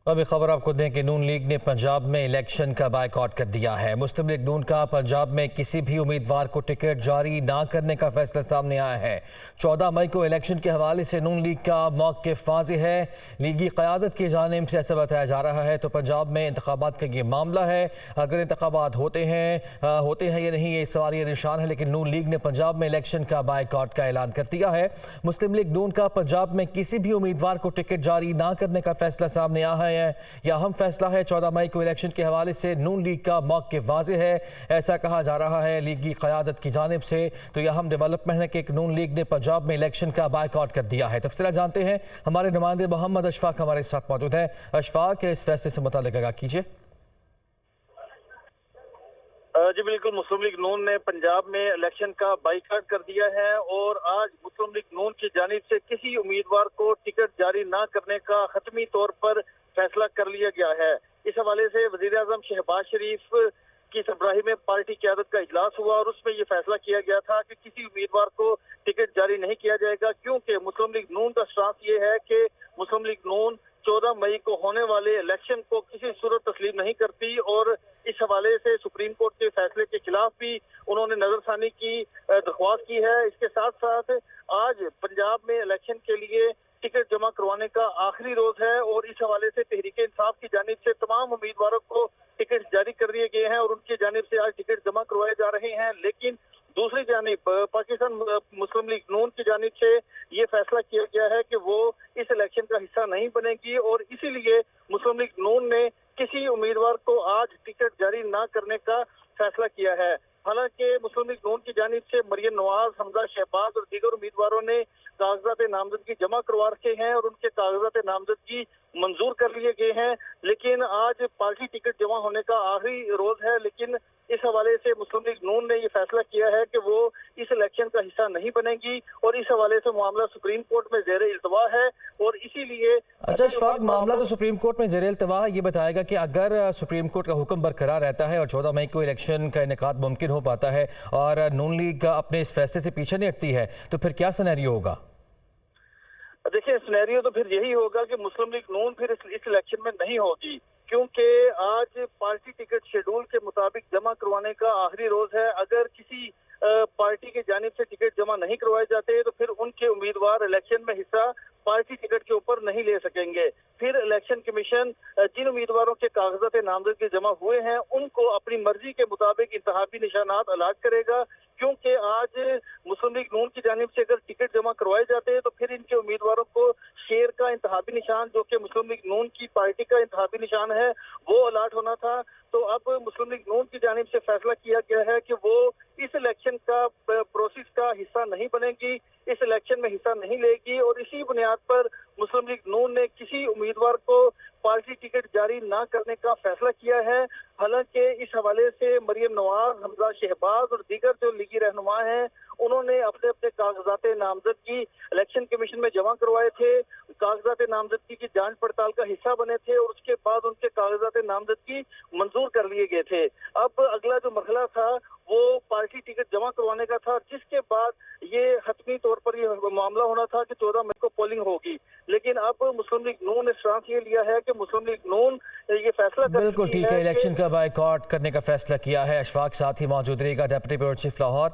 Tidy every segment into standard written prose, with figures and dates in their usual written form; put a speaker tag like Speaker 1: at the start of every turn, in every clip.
Speaker 1: अब एक खबर आपको दें कि नून लीग ने पंजाब में इलेक्शन का बायकॉट कर दिया है। मुस्लिम लीग नून का पंजाब में किसी भी उम्मीदवार को टिकट जारी ना करने का फैसला सामने आया है। 14 मई को इलेक्शन के हवाले से नून लीग का मौक़िफ़ वाज़ेह है। लीगी क़यादत की जानिब से ऐसा बताया जा रहा है तो पंजाब में इंतखाबात का ये मामला है। अगर इंतखाबात होते हैं या नहीं ये सवाल ये निशान है, लेकिन नून लीग ने पंजाब में इलेक्शन का बायकॉट का ऐलान कर दिया है। मुस्लिम लीग नून का पंजाब में किसी भी उम्मीदवार को टिकट जारी ना करने का फैसला सामने आया है। यह अहम फैसला है। 14 मई को इलेक्शन के हवाले से नून लीग का मौक़िफ़ वाज़ेह है, ऐसा कहा जा रहा है लीगी क़यादत की जानिब से। तो यह अहम डेवलपमेंट है कि नून लीग ने पंजाब में इलेक्शन का बायकॉट कर दिया है। तफसीला जानते हैं, हमारे नुमाइंदे मोहम्मद अशफाक हमारे साथ मौजूद है। अशफाक, इस फैसले से मुताल्लिक़ आगाह कीजिए।
Speaker 2: जी बिल्कुल, मुस्लिम लीग नून ने पंजाब में इलेक्शन का बाइकआउट कर दिया है और आज मुस्लिम लीग नून की जानिब से किसी उम्मीदवार को टिकट जारी ना करने का हतमी तौर पर फैसला कर लिया गया है। इस हवाले से वज़ीर आज़म शहबाज शरीफ की सरबराही में पार्टी क़यादत का इजलास हुआ और उसमें ये फैसला किया गया था कि किसी उम्मीदवार को टिकट जारी नहीं किया जाएगा, क्योंकि मुस्लिम लीग नून का स्टांस ये है कि मुस्लिम लीग नून 14 मई को होने वाले इलेक्शन को किसी सूरत तस्लीम नहीं करती और इस हवाले से सुप्रीम कोर्ट के फैसले के खिलाफ भी उन्होंने नजरसानी की दरख्वास्त की है। इसके साथ साथ आज पंजाब में इलेक्शन के लिए टिकट जमा करवाने का आखिरी रोज है और इस हवाले से तहरीक इंसाफ की जानिब से तमाम उम्मीदवारों को टिकट जारी कर दिए गए हैं और उनकी जानिब से आज टिकट जमा करवाए जा रहे हैं। लेकिन दूसरी जानिब पाकिस्तान मुस्लिम लीग नून की जानिब से ये फैसला किया गया है कि वो इस इलेक्शन का हिस्सा नहीं बनेगी और इसीलिए मुस्लिम लीग नून ने किसी उम्मीदवार को आज टिकट जारी ना करने का फैसला किया है। हालांकि मुस्लिम लीग नून की जानिब से मरियम नवाज, हमजा शहबाज और दीगर उम्मीदवारों ने कागजात नामजदगी जमा करवा रखे हैं और उनके कागजात नामजदगी मंजूर कर लिए गए हैं। लेकिन आज पार्टी टिकट जमा होने का आखिरी रोज है, लेकिन इस हवाले से मुस्लिम लीग नून ने ये फैसला किया है कि वो इस इलेक्शन का हिस्सा नहीं बनेगी और इस हवाले से मामला सुप्रीम कोर्ट में ज़ेर इल्तवा है और इसीलिए
Speaker 1: अच्छा अशफाक, मामला तो सुप्रीम कोर्ट में ज़ेर इल्तवा है। ये बताएगा कि अगर सुप्रीम कोर्ट का हुक्म बरकरार रहता है और 14 मई को इलेक्शन का इनेकाद मुमकिन हो पाता है और नून लीग अपने इस फैसले से पीछे नहीं हटती है, तो फिर क्या सिनेरियो होगा?
Speaker 2: देखिए, सिनेरियो तो फिर यही होगा कि मुस्लिम लीग नून फिर इस इलेक्शन में नहीं होगी, क्योंकि आज पार्टी टिकट शेड्यूल के मुताबिक जमा करवाने का आखिरी रोज है। अगर किसी पार्टी की जानिब से टिकट जमा नहीं करवाए जाते तो फिर उनके उम्मीदवार इलेक्शन में हिस्सा पार्टी टिकट के ऊपर नहीं ले सकेंगे। फिर इलेक्शन कमीशन जिन उम्मीदवारों के कागजात नामजदगी जमा हुए हैं उनको अपनी मर्जी के मुताबिक इंतखाबी निशानात अलाट करेगा, क्योंकि आज मुस्लिम लीग नून की जानिब से अगर टिकट जमा करवाए जाते हैं तो फिर इनके उम्मीदवारों को शेर का इंतखाबी निशान, जो कि मुस्लिम लीग नून की पार्टी का इंतखाबी निशान है, वो अलाट होना था। तो अब मुस्लिम लीग नून की जानिब से फैसला किया गया है कि वो इस इलेक्शन का प्रोसेस का हिस्सा नहीं बनेगी, इस इलेक्शन में हिस्सा नहीं लेगी और इसी बुनियाद पर मुस्लिम लीग नून ने किसी उम्मीदवार को पार्टी टिकट जारी ना करने का फैसला किया है। हालांकि इस हवाले से मरियम नवाज, हमजा शहबाज और दीगर जो लीगी रहनुमा हैं उन्होंने अपने अपने कागजात नामजदगी इलेक्शन कमीशन में जमा करवाए थे, कागजात नामजदगी की जांच पड़ताल का हिस्सा बने थे और उसके बाद उनके कागजात नामजदगी मंजूर कर लिए गए थे। अब अगला जो मरहला था वो पार्टी टिकट जमा करवाने का था, जिसके बाद ये हतमी तौर पर ये मामला होना था कि 14 मई को पोलिंग होगी। लेकिन अब मुस्लिम लीग नून ने स्टांस ये लिया है कि मुस्लिम लीग नून ये फैसला कर
Speaker 1: बिल्कुल ठीक है, इलेक्शन का बायकॉट करने का फैसला किया है। अशफाक साथ ही मौजूद रहेगा deputy bureau chief Lahore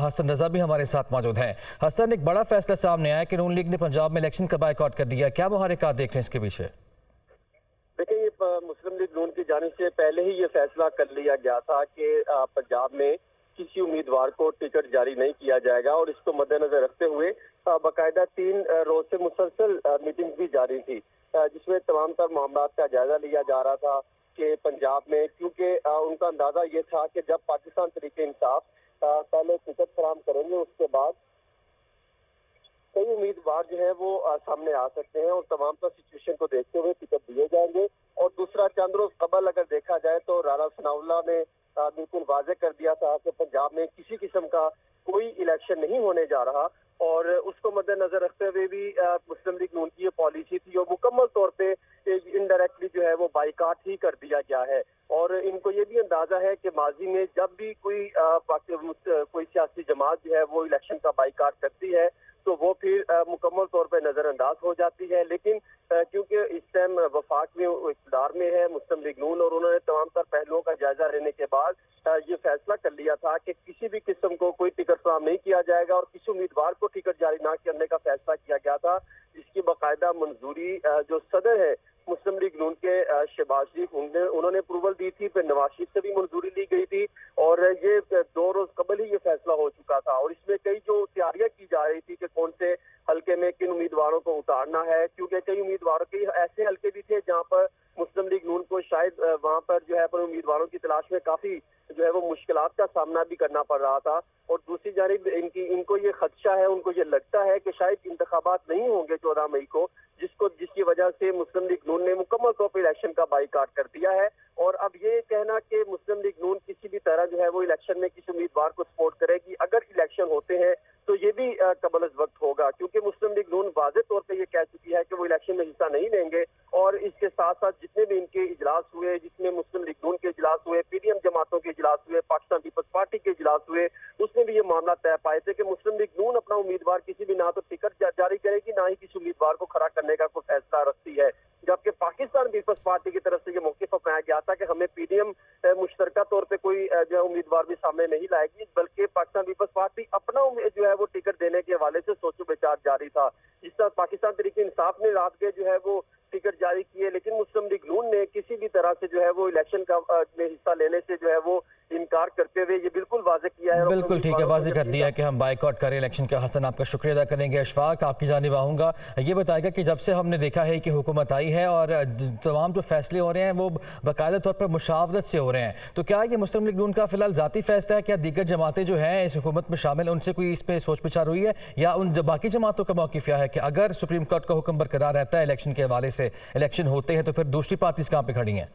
Speaker 1: Hasan Raza भी हमारे साथ मौजूद हैं। हसन, एक बड़ा फैसला सामने आया कि नून लीग ने पंजाब में इलेक्शन का बायकॉट कर दिया, क्या मुहर्रिकात देख रहे हैं इसके पीछे?
Speaker 3: देखिए, ये मुस्लिम लीग नून की जानिब से पहले ही ये फैसला कर लिया गया था कि पंजाब में किसी उम्मीदवार को टिकट जारी नहीं किया जाएगा और इसको मद्देनजर रखते हुए बाकायदा 3 रोज से मुसलसल मीटिंग भी जारी थी, जिसमें तमाम तर मामला का जायजा लिया जा रहा था कि पंजाब में, क्योंकि उनका अंदाजा ये था कि जब पाकिस्तान तहरीक इंसाफ पहले टिकट फराहम करेंगे उसके बाद कई उम्मीदवार जो है वो सामने आ सकते हैं और तमाम तर सिचुएशन को देखते हुए टिकट दिए जाएंगे। और दूसरा, चंद रोज कबल अगर देखा जाए तो राणा सनाउल्लाह ने बिल्कुल वाजे कर दिया था कि पंजाब में किसी किस्म का कोई इलेक्शन नहीं होने जा रहा और उसको मद्देनजर रखते हुए भी मुस्लिम लीग नून की ये पॉलिसी थी और मुकम्मल तौर पे इनडायरेक्टली जो है वो बाइकाट ही कर दिया गया है। और इनको ये भी अंदाजा है कि माजी में जब भी कोई सियासी जमात जो है वो इलेक्शन का बाइकाट करती है तो वो फिर मुकम्मल तौर पर नजरअंदाज हो जाती है। लेकिन क्योंकि इस टाइम वफाक में इक़्तिदार में है मुस्लिम लीग नून, और उन्होंने तमाम तर पहलुओं का जायजा लेने के बाद ये फैसला कर लिया था कि किसी भी किस्म को कोई टिकट फराहम नहीं किया जाएगा और किसी उम्मीदवार को टिकट जारी ना करने का फैसला किया गया था, जिसकी बाकायदा मंजूरी जो सदर है मुस्लिम लीग नून के शहबाज शरीफ उन्होंने अप्रूवल दी थी, फिर नवाज शरीफ से भी मंजूरी ली गई थी और ये 2 रोज कबल ही ये फैसला हो चुका था। और इसमें कई जो तैयारियां की जा रही थी कि कौन से हल्के में किन उम्मीदवारों को उतारना है, क्योंकि कई उम्मीदवारों के ऐसे हल्के भी थे जहां पर मुस्लिम लीग नून को शायद वहां पर जो है उम्मीदवारों की तलाश में काफी जो है वो मुश्किलात का सामना भी करना पड़ रहा था। और दूसरी जानिब इनको ये खदशा है, उनको ये लगता है कि शायद इंतखाबात नहीं होंगे 14 मई को, जिसकी वजह से मुस्लिम लीग नून ने मुकम्मल तौर पर इलेक्शन का बाइकाट कर दिया है। और अब ये कहना कि मुस्लिम लीग नून किसी भी तरह जो है वो इलेक्शन में किसी उम्मीदवार को सपोर्ट करेगी अगर इलेक्शन होते हैं तो ये भी कबल वक्त होगा, क्योंकि मुस्लिम लीग नून वाज़े तौर पे ये कह चुकी है कि वो इलेक्शन में हिस्सा नहीं लेंगे। और इसके साथ साथ जितने भी इनके इजलास हुए, जिसमें मुस्लिम लीग नून के इजलास हुए, पीडीएम जमातों के इजलास हुए, पाकिस्तान पीपल्स पार्टी के इजलास हुए, उसमें भी ये मामला तय पाए थे कि मुस्लिम लीग नून अपना उम्मीदवार किसी भी ना तो टिकट जारी करेगी, ना ही किसी उम्मीदवार को खड़ा करने का कोई फैसला रखती है। जबकि पाकिस्तान पीपल्स पार्टी की तरफ से ये मौक़िफ़ अपनाया गया था कि हमें पीडीएम मुश्तरका तौर पे कोई जो है उम्मीदवार भी सामने नहीं लाएगी, बल्कि पाकिस्तान पीपल्स पार्टी अपना जो है वो टिकट देने के हवाले से सोचो विचार जारी था। जिस तरह पाकिस्तान तहरीक इंसाफ ने रात के जो है वो टिकट जारी किए, लेकिन मुस्लिम लीग नून ने किसी भी तरह से जो है वो इलेक्शन का में हिस्सा लेने से जो है वो इनकार करते हुए ये बिल्कुल वाज़ेह किया है।
Speaker 1: बिल्कुल ठीक है, वाज़ेह कर दिया है कि हम बाइकआउट करें इलेक्शन का। हसन, आपका शुक्रिया अदा करेंगे। अशफाक, आपकी जानिब आऊँगा, ये बताएगा कि जब से हमने देखा है कि हुकूमत आई है और तमाम जो फैसले हो रहे हैं वो बाकायदा तौर पर मुशावरत से हो रहे हैं, तो क्या ये मुस्लिम लीग नून का फिलहाल ज़ाती फैसला है? क्या दीगर जमातें जो हैं इस हुकूमत में शामिल, उनसे कोई इस पर सोच विचार हुई है, या उन बाकी जमातों का मौक़िफ़ क्या है कि अगर सुप्रीम कोर्ट का हुक्म बरकरार रहता है इलेक्शन के हवाले से, इलेक्शन होते हैं, तो फिर दूसरी पार्टीज कहाँ पर खड़ी हैं?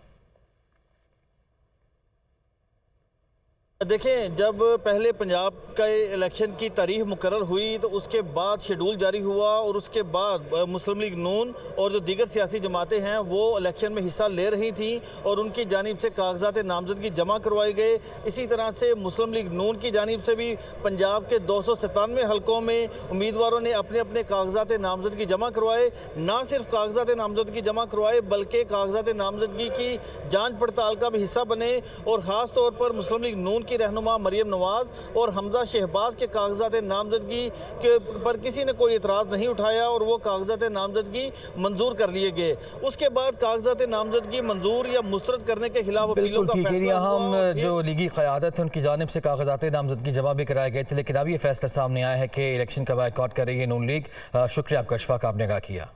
Speaker 4: देखें, जब पहले पंजाब का इलेक्शन की तारीख मुकर्रर हुई तो उसके बाद शेड्यूल जारी हुआ और उसके बाद मुस्लिम लीग नून और जो दीगर सियासी जमातें हैं वो इलेक्शन में हिस्सा ले रही थी और उनकी जानिब से कागजात नामजदगी जमा करवाए गए। इसी तरह से मुस्लिम लीग नून की जानिब से भी पंजाब के 297 हलकों में उम्मीदवारों ने अपने अपने कागजात नामजदगी जमा करवाए। ना सिर्फ कागजात नामजदगी जमा करवाए बल्कि कागजात नामजदगी की जाँच पड़ताल का भी हिस्सा बने। और ख़ास तौर पर मुस्लिम लीग नून की रहनुमा मरियम नवाज और हमजा शहबाज के कागजात नामजदगी के पर किसी ने कोई एतराज़ नहीं उठाया और वो कागजात नामजदगी मंजूर कर लिए गए। उसके बाद कागजात नामजदगी मंजूर या मुस्तरद करने के खिलाफ अपीलों का फैसला हुआ।
Speaker 1: जो लीगी क़यादत है उनकी जानिब से कागजात नामजदगी जमा भी कराए गए थे, लेकिन अब ये फैसला सामने आया है कि इलेक्शन का बाइकआउट कर रही है नून लीग। शुक्रिया आपका अशफाक, आपने आगाह किया।